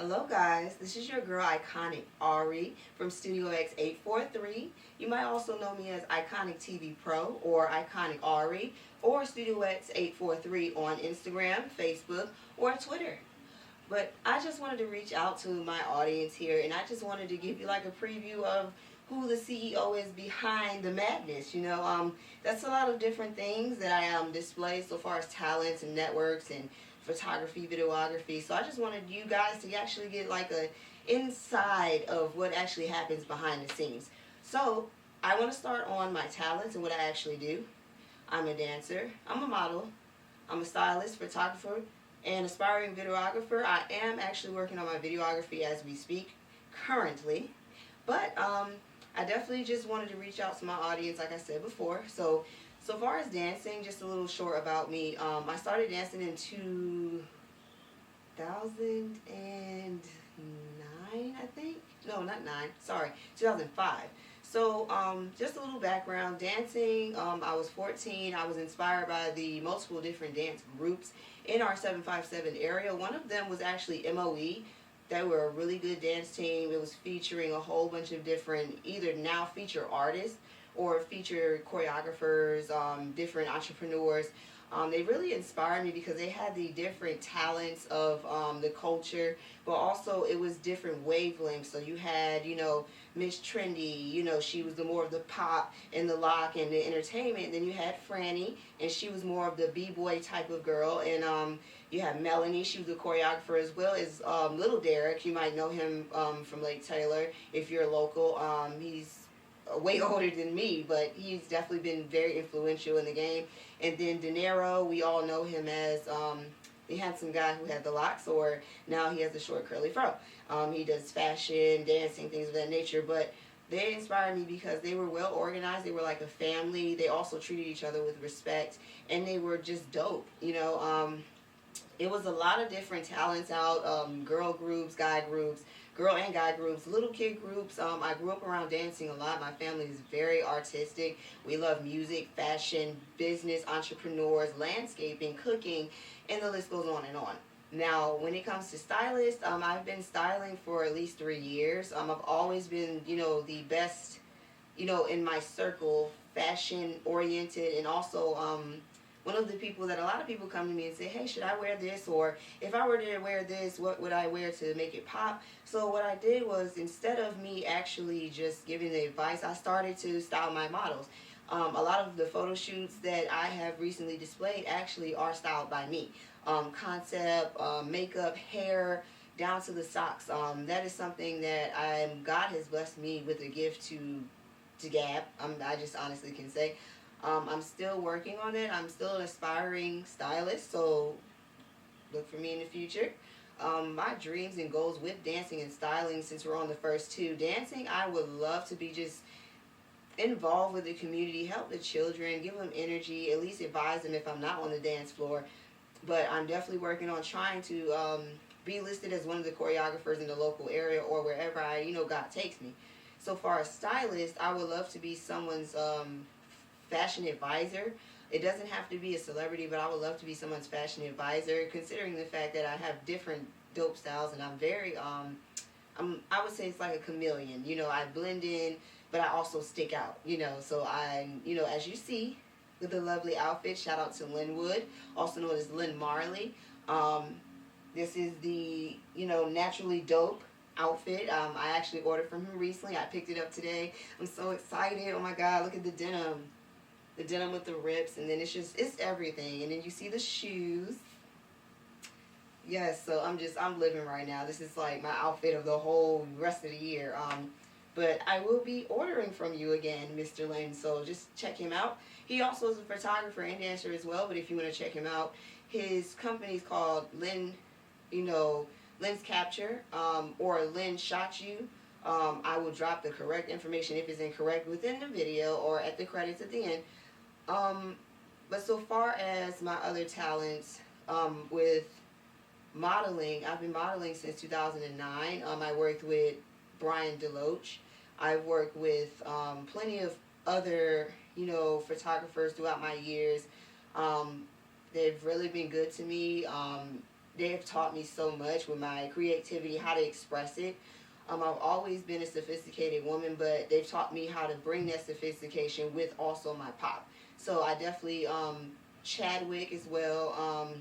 Hello guys, this is your girl Iconicarie from Studi0X843. You might also know me as Iconic TV Pro or Iconicarie or Studi0X843 on Instagram, Facebook, or Twitter. But I just wanted to reach out to my audience here, and I just wanted to give you like a preview of who the CEO is behind the madness. That's a lot of different things that I display so far as talents and networks and photography, videography. So I just wanted you guys to actually get like a inside of what actually happens behind the scenes. So I want to start on my talents and what I actually do. I'm a dancer, I'm a model, I'm a stylist, photographer, and aspiring videographer. I am actually working on my videography as we speak currently, but I definitely just wanted to reach out to my audience like I said before. So far as dancing, just a little short about me. I started dancing in 2009, I think. No, not 9. Sorry, 2005. So just a little background. Dancing, I was 14. I was inspired by the multiple different dance groups in our 757 area. One of them was actually MOE. They were a really good dance team. It was featuring a whole bunch of different, either now feature artists or feature choreographers, different entrepreneurs. They really inspired me because they had the different talents of the culture, but also it was different wavelengths. So you had, Miss Trendy, she was the more of the pop and the lock and the entertainment. Then you had Franny, and she was more of the b-boy type of girl. And you had Melanie, she was the choreographer, as well as Little Derek. You might know him from Lake Taylor if you're local. He's way older than me, but he's definitely been very influential in the game. And then De Niro, we all know him as the handsome guy who had the locks, or now he has the short curly fro. He does fashion, dancing, things of that nature, but they inspired me because they were well organized. They were like a family. They also treated each other with respect, and they were just dope. It was a lot of different talents out, girl groups, guy groups, girl and guy groups, little kid groups. I grew up around dancing a lot. My family is very artistic. We love music, fashion, business, entrepreneurs, landscaping, cooking, and the list goes on and on. Now, when it comes to stylists, I've been styling for at least 3 years. I've always been, the best, in my circle, fashion oriented, and also one of the people that a lot of people come to me and say, hey, should I wear this? Or if I were to wear this, what would I wear to make it pop? So what I did was, instead of me actually just giving the advice, I started to style my models. A lot of the photo shoots that I have recently displayed actually are styled by me. Concept, makeup, hair, down to the socks. That is something that God has blessed me with a gift to gab. I just honestly can say. I'm still working on it. I'm still an aspiring stylist, so look for me in the future. My dreams and goals with dancing and styling, since we're on the first two. Dancing, I would love to be just involved with the community, help the children, give them energy, at least advise them if I'm not on the dance floor. But I'm definitely working on trying to be listed as one of the choreographers in the local area or wherever God takes me. So far as stylist, I would love to be someone's fashion advisor. It doesn't have to be a celebrity, but I would love to be someone's fashion advisor, considering the fact that I have different dope styles, and I'm very I would say it's like a chameleon. I blend in, but I also stick out. So as you see with the lovely outfit, shout out to Linwood, also known as Lynn Marley. This is the naturally dope outfit. I actually ordered from him recently. I picked it up today. I'm so excited. Oh my God, look at the denim. The denim with the rips, and then it's everything. And then you see the shoes. Yes, so I'm living right now. This is like my outfit of the whole rest of the year. But I will be ordering from you again, Mr. Lynn, so just check him out. He also is a photographer and dancer as well, but if you want to check him out, his company is called Lynn, Lynn's Capture, or Lynn Shot You. I will drop the correct information if it's incorrect within the video or at the credits at the end. But so far as my other talents, with modeling, I've been modeling since 2009. I worked with Brian Deloach. I've worked with plenty of other, photographers throughout my years. They've really been good to me. they have taught me so much with my creativity, how to express it. I've always been a sophisticated woman, but they've taught me how to bring that sophistication with also my pop. So I definitely, Chadwick as well.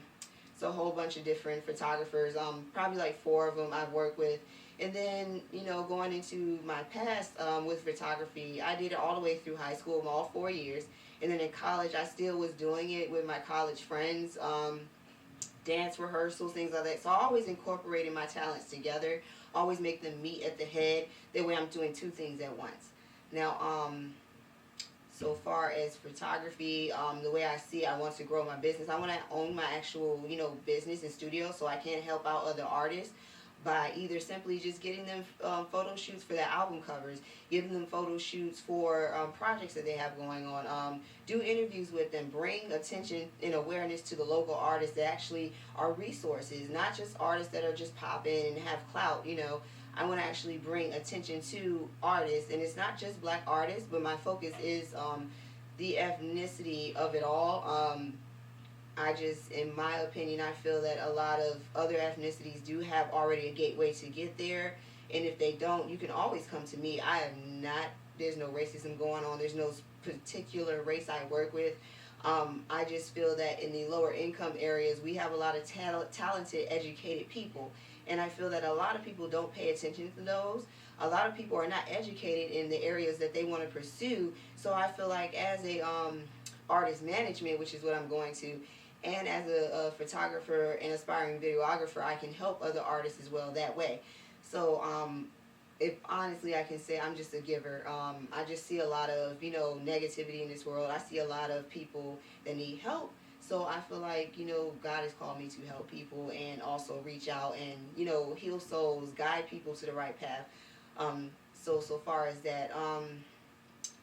So a whole bunch of different photographers, probably like 4 of them I've worked with. And then, going into my past with photography, I did it all the way through high school, all 4 years. And then in college, I still was doing it with my college friends, dance rehearsals, things like that. So I always incorporated my talents together, always make them meet at the head. That way I'm doing 2 things at once. Now, so far as photography, the way I see it, I want to grow my business. I want to own my actual, business and studio, so I can help out other artists by either simply just getting them photo shoots for their album covers, giving them photo shoots for projects that they have going on, do interviews with them, bring attention and awareness to the local artists that actually are resources, not just artists that are just popping and have clout. I want to actually bring attention to artists, and it's not just black artists, but my focus is the ethnicity of it all. In my opinion, I feel that a lot of other ethnicities do have already a gateway to get there, and if they don't, you can always come to me. There's no racism going on, there's no particular race I work with. I just feel that in the lower income areas, we have a lot of talented, educated people, and I feel that a lot of people don't pay attention to those. A lot of people are not educated in the areas that they want to pursue, so I feel like as a artist management, which is what I'm going to, and as a photographer and aspiring videographer, I can help other artists as well that way. So if honestly I can say I'm just a giver. I just see a lot of negativity in this world. I see a lot of people that need help. So I feel like God has called me to help people and also reach out and heal souls, guide people to the right path. So far as that,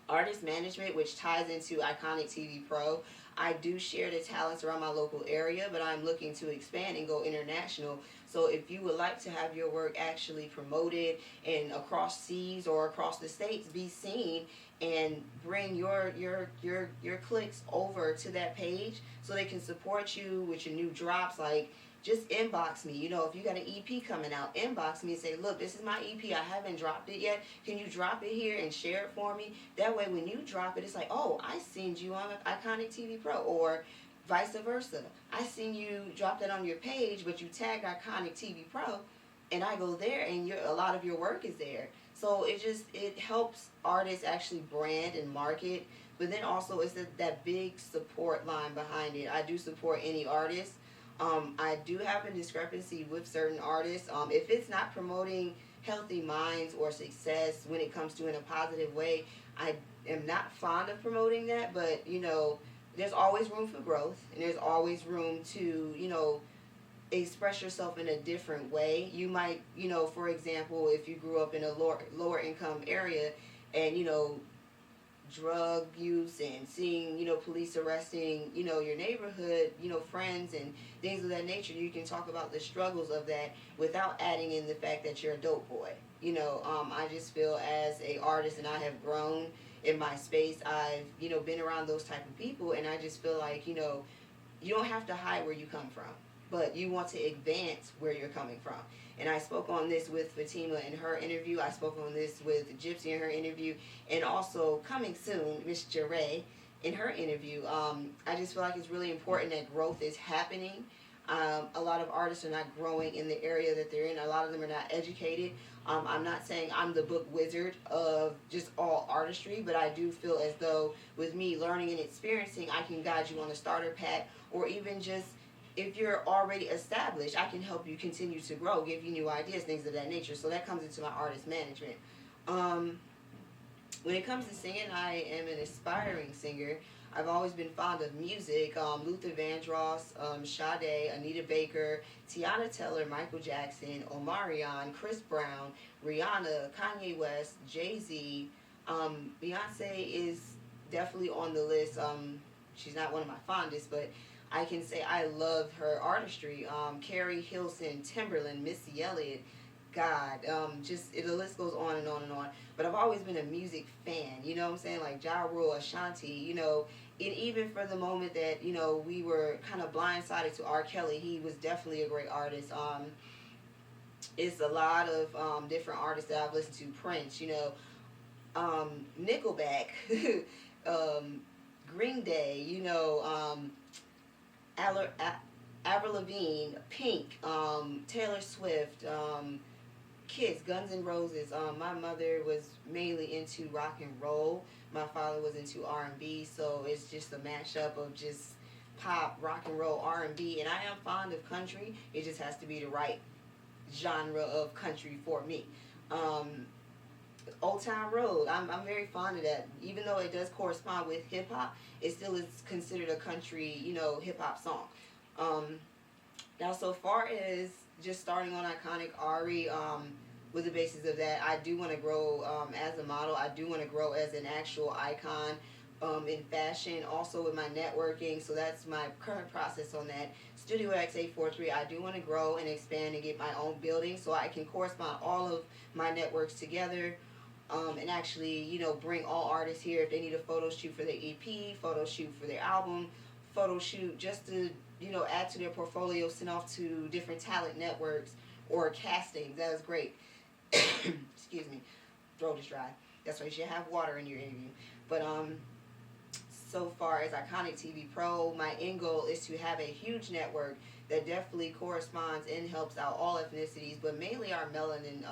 artist management, which ties into Iconic TV Pro. I do share the talents around my local area, but I'm looking to expand and go international. So if you would like to have your work actually promoted and across seas or across the states be seen, and bring your clicks over to that page so they can support you with your new drops, like just inbox me. If you got an EP coming out, inbox me and say, look, this is my EP. I haven't dropped it yet. Can you drop it here and share it for me? That way when you drop it, it's like, oh, I seen you on Iconic TV Pro, or vice versa. I seen you drop that on your page, but you tagged Iconic TV Pro, and I go there and a lot of your work is there. So it helps artists actually brand and market, but then also it's that big support line behind it. I do support any artist. I do have a discrepancy with certain artists. If it's not promoting healthy minds or success when it comes to in a positive way, I am not fond of promoting that. But there's always room for growth, and there's always room to express yourself in a different way. You might, for example, if you grew up in a lower income area, and drug use and seeing police arresting your neighborhood friends and things of that nature, you can talk about the struggles of that without adding in the fact that you're a dope boy. I just feel as a artist, and I have grown in my space, I've been around those type of people, and I just feel like you don't have to hide where you come from, but you want to advance where you're coming from. And I spoke on this with Fatima in her interview. I spoke on this with Gypsy in her interview. And also, coming soon, Miss Jeray in her interview. I just feel like it's really important that growth is happening. A lot of artists are not growing in the area that they're in. A lot of them are not educated. I'm not saying I'm the book wizard of just all artistry, but I do feel as though with me learning and experiencing, I can guide you on a starter pack, or even just if you're already established, I can help you continue to grow, give you new ideas, things of that nature. So that comes into my artist management. When it comes to singing, I am an aspiring singer. I've always been fond of music. Luther Vandross, Sade, Anita Baker, Tiana Taylor, Michael Jackson, Omarion, Chris Brown, Rihanna, Kanye West, Jay-Z. Beyonce is definitely on the list. She's not one of my fondest, but I can say I love her artistry. Carrie Hilson, Timberland, Missy Elliott, God, the list goes on and on and on. But I've always been a music fan, you know what I'm saying? Like Ja Rule, Ashanti, and even for the moment that, you know, we were kind of blindsided to R. Kelly, he was definitely a great artist. It's a lot of different artists that I've listened to. Prince, you know, Nickelback, Green Day, you know, Avril Lavigne, Pink, Taylor Swift, Kiss, Guns N' Roses. My mother was mainly into rock and roll. My father was into R&B, so it's just a mashup of just pop, rock and roll, R&B, and I am fond of country. It just has to be the right genre of country for me. Old Town Road, I'm very fond of that. Even though it does correspond with hip hop, it still is considered a country, you know, hip hop song. Now, so far as just starting on Iconicarie, with the basis of that, I do want to grow as a model. I do want to grow as an actual icon in fashion, also with my networking. So that's my current process on that. Studi0X843, I do want to grow and expand and get my own building so I can correspond all of my networks together. And actually, you know, bring all artists here if they need a photo shoot for their EP, photo shoot for their album, photo shoot just to, you know, add to their portfolio, send off to different talent networks or castings. That is great. Excuse me, throat is dry. That's why you should have water in your interview. But so far as Iconic TV Pro, my end goal is to have a huge network that definitely corresponds and helps out all ethnicities, but mainly our melanin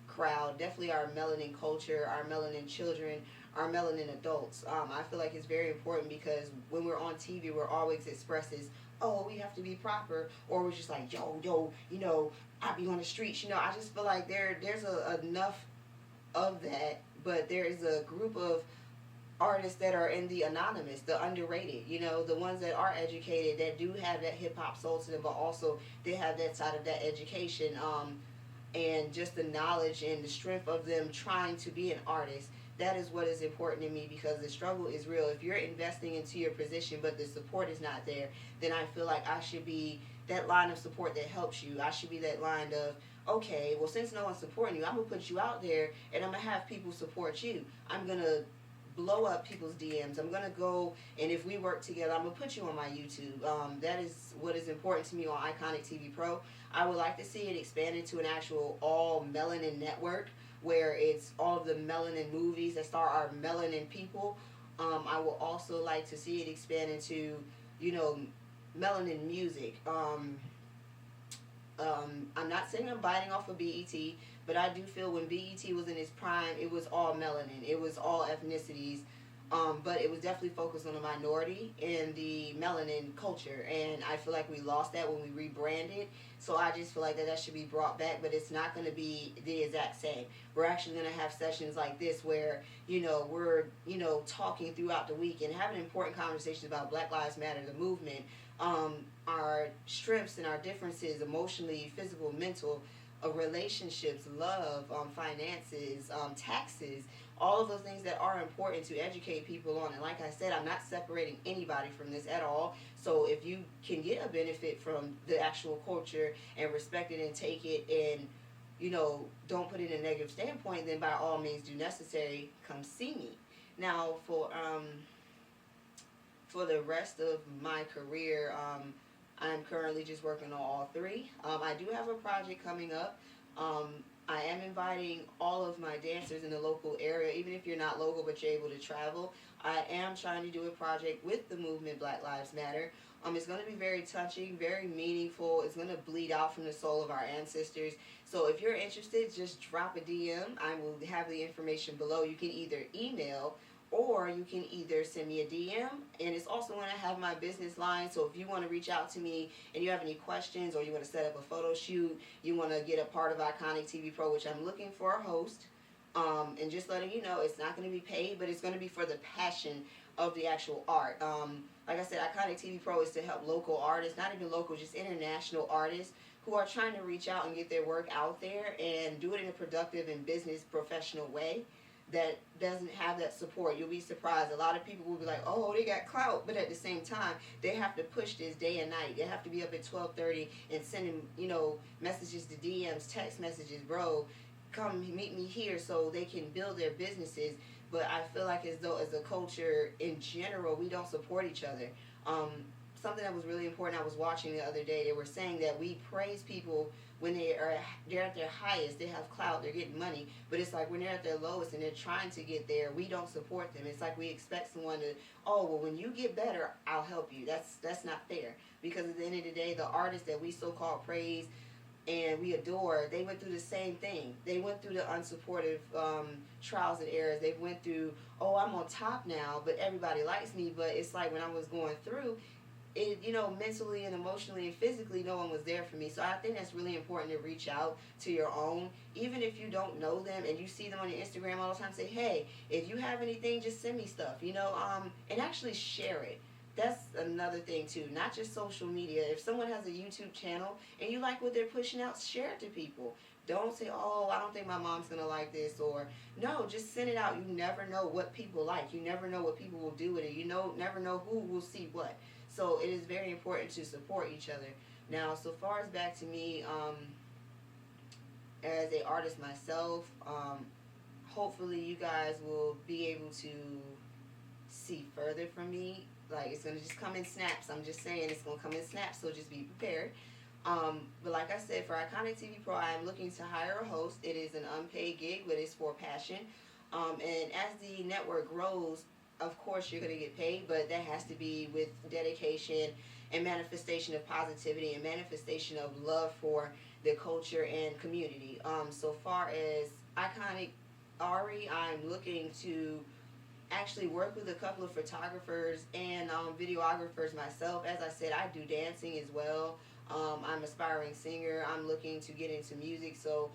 crowd, definitely our melanin culture, our melanin children, our melanin adults. I feel like it's very important because when we're on TV, we're always expressed as, oh, we have to be proper, or we're just like, yo, you know, I be on the streets, you know. I just feel like there's enough of that, but there is a group of artists that are in the anonymous, the underrated, you know, the ones that are educated, that do have that hip-hop soul to them, but also they have that side of that education, and just the knowledge and the strength of them trying to be an artist. That is what is important to me, because the struggle is real. If you're investing into your position but the support is not there, then I feel like I should be that line of support that helps you. I should be that line of, okay, well, since no one's supporting you, I'm going to put you out there and I'm going to have people support you. I'm going to blow up people's DMs. I'm going to go, and if we work together, I'm going to put you on my YouTube. That is what is important to me on Iconic TV Pro. I would like to see it expand into an actual all melanin network where it's all of the melanin movies that star our melanin people. I will also like to see it expand into, you know, melanin music. I'm not saying I'm biting off of BET, but I do feel when BET was in its prime, it was all melanin. It was all ethnicities. But it was definitely focused on the minority and the melanin culture. And I feel like we lost that when we rebranded. So I just feel like that should be brought back, but it's not going to be the exact same. We're actually going to have sessions like this where, you know, we're, you know, talking throughout the week and having important conversations about Black Lives Matter, the movement, our strengths and our differences, emotionally, physical, mental, relationships, love, finances, taxes, all of those things that are important to educate people on. And like I said, I'm not separating anybody from this at all. So if you can get a benefit from the actual culture and respect it and take it and, you know, don't put it in a negative standpoint, then by all means do necessary, come see me. Now for the rest of my career, I'm currently just working on all three. I do have a project coming up. I am inviting all of my dancers in the local area, even if you're not local but you're able to travel. I am trying to do a project with the movement Black Lives Matter. It's going to be very touching, very meaningful. It's going to bleed out from the soul of our ancestors. So if you're interested, just drop a DM. I will have the information below. You can either email or you can either send me a DM, and it's also going to have my business line. So if you want to reach out to me and you have any questions, or you want to set up a photo shoot, you want to get a part of Iconic TV Pro, which I'm looking for a host, and just letting you know, it's not going to be paid, but it's going to be for the passion of the actual art. Like I said, Iconic TV Pro is to help local artists, not even local, just international artists who are trying to reach out and get their work out there and do it in a productive and business professional way that doesn't have that support. You'll be surprised. A lot of people will be like, oh, they got clout, but at the same time, they have to push this day and night. They have to be up at 12:30 and sending, you know, messages to DMs, text messages, bro, come meet me here, so they can build their businesses. but I feel like as though as a culture in general, we don't support each other. Something that was really important I was watching the other day, they were saying that we praise people when they're at their highest, they have clout, they're getting money, but it's like when they're at their lowest and they're trying to get there, we don't support them. It's like we expect someone to, oh, well, when you get better, I'll help you. That's not fair, because at the end of the day, the artists that we so-called praise and we adore, they went through the same thing. They went through the unsupportive trials and errors. They went through, oh, I'm on top now, but everybody likes me. But it's like when I was going through it, you know, mentally and emotionally and physically, no one was there for me. So I think that's really important to reach out to your own, even if you don't know them and you see them on your Instagram all the time. Say, hey, if you have anything, just send me stuff, you know, and actually share it. That's another thing too, not just social media. If someone has a YouTube channel and you like what they're pushing out, share it to people. Don't say, oh, I don't think my mom's going to like this, or no, just send it out. You never know what people like. You never know what people will do with it. You never know who will see what. So it is very important to support each other. Now, so far as back to me, as an artist myself, hopefully you guys will be able to see further from me. Like, it's going to just come in snaps. I'm just saying it's going to come in snaps, so just be prepared. But like I said, for Iconic TV Pro, I am looking to hire a host. It is an unpaid gig, but it's for passion. And as the network grows, of course you're going to get paid, but that has to be with dedication and manifestation of positivity and manifestation of love for the culture and community. So far as Iconicarie, I'm looking to actually work with a couple of photographers and videographers myself. As I said, I do dancing as well. I'm an aspiring singer. I'm looking to get into music. So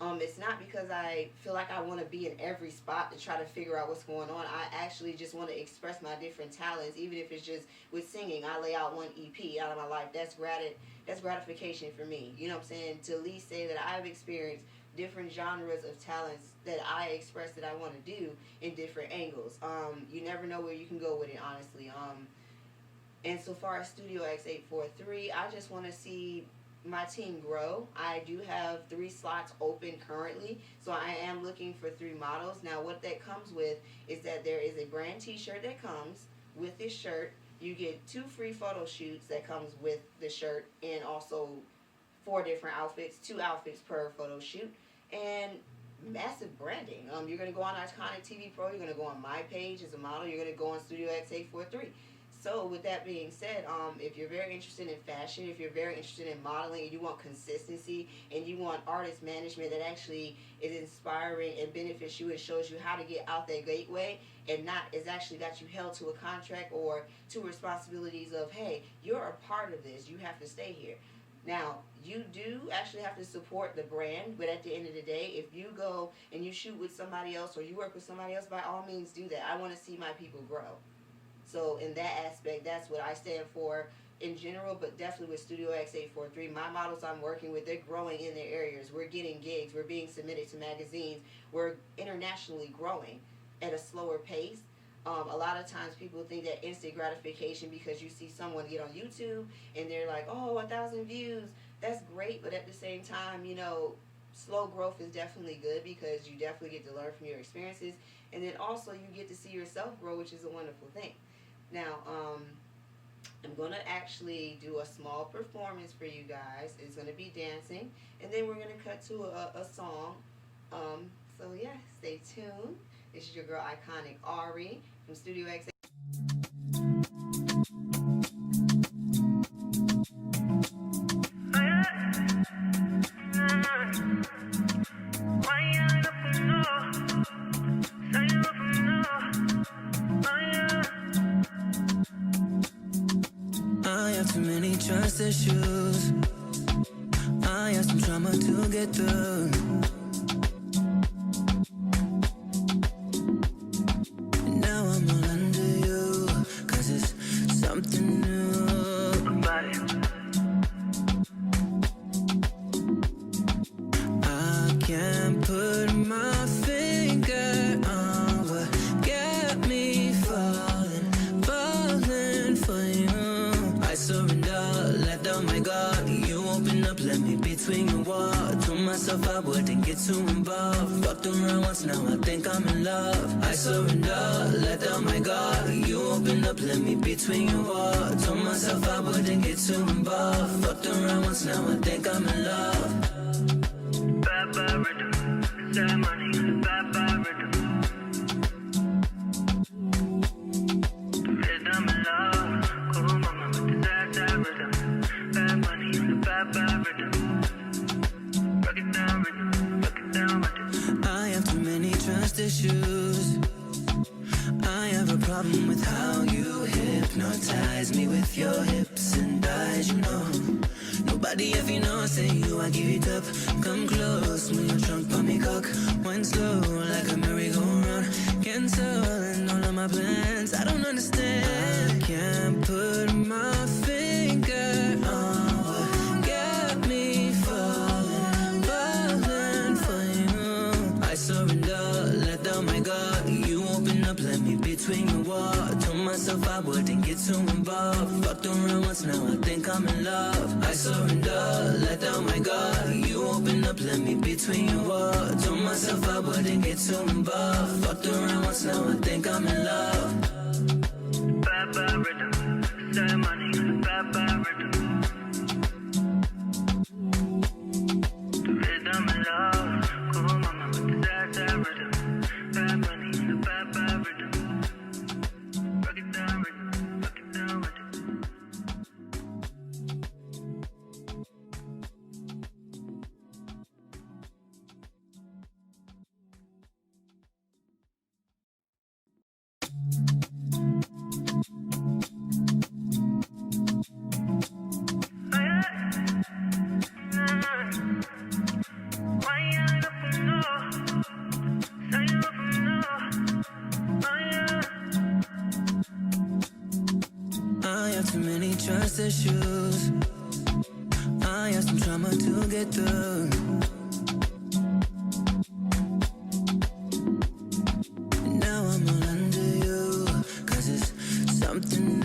it's not because I feel like I want to be in every spot to try to figure out what's going on. I actually just want to express my different talents, even if it's just with singing. I lay out one EP out of my life. That's gratification for me. You know what I'm saying? To at least say that I've experienced different genres of talents that I express that I want to do in different angles. You never know where you can go with it, honestly. And so far as Studi0X843, I just want to see my team grow. I do have 3 slots open currently, so I am looking for 3 models. Now what that comes with is that there is a brand t-shirt that comes with this shirt. You get 2 free photo shoots that comes with the shirt, and also 4 different outfits, 2 outfits per photo shoot, and massive branding. You're going to go on Iconic TV Pro, you're going to go on my page as a model, you're going to go on Studi0X843. So with that being said, if you're very interested in fashion, if you're very interested in modeling, and you want consistency, and you want artist management that actually is inspiring and benefits you and shows you how to get out that gateway, and not is actually got you held to a contract or to responsibilities of, hey, you're a part of this, you have to stay here. Now, you do actually have to support the brand, but at the end of the day, if you go and you shoot with somebody else or you work with somebody else, by all means do that. I want to see my people grow. So in that aspect, that's what I stand for in general, but definitely with Studi0X843. My models I'm working with, they're growing in their areas. We're getting gigs. We're being submitted to magazines. We're internationally growing at a slower pace. A lot of times people think that instant gratification because you see someone get on YouTube and they're like, oh, 1,000 views, that's great. But at the same time, you know, slow growth is definitely good because you definitely get to learn from your experiences. And then also you get to see yourself grow, which is a wonderful thing. Now, I'm going to actually do a small performance for you guys. It's going to be dancing. And then we're going to cut to a song. So yeah, stay tuned. This is your girl Iconicarie from Studi0X843. Too many trust issues. I have some trauma to get through. And now I'm all under you, 'cause it's something new about it. I can't put my finger on what got me falling for you. I surrender, let down my guard. God, you open up, let me between your walls. Told myself I wouldn't get too involved. Fucked around once, now I think I'm in love. I surrender, let down my guard. You open up, let me between your walls. Told myself I wouldn't get too involved. Fucked around once, now I think I'm in love. Bad, bad rhythm, that money, bad, bad rhythm. Rhythm in love, cool mama with the sad rhythm. Bad money, bad, bad rhythm. Rock it down, rhythm, rock it down, rhythm. I have too many trust issues. I have a problem with how you hypnotize me with your hips and thighs, you know. Nobody ever know, say you, I give it up. Come close, when your trunk on me cock. Wine slow, like a merry-go-round. Canceling all of my plans, I don't understand. I can't put my finger on what got me falling, falling for you. I surrender, let down my guard. You open up, let me between your walls. Told myself I wouldn't get too involved. Fucked around once, now I think I'm in love. I surrender, let down my guard. You open up, let me between your walls. Told myself I wouldn't get too involved. Fucked around once, now I think I'm in love. Bad, bad rhythm, that money, bad, bad rhythm. Rhythm in love, cool mama with the sad rhythm. Bad money, bad, bad rhythm. Rock it down, rhythm, rock it down, rhythm. I have too many trust issues. I have some trauma to get through. Now I'm all under you, 'cause it's something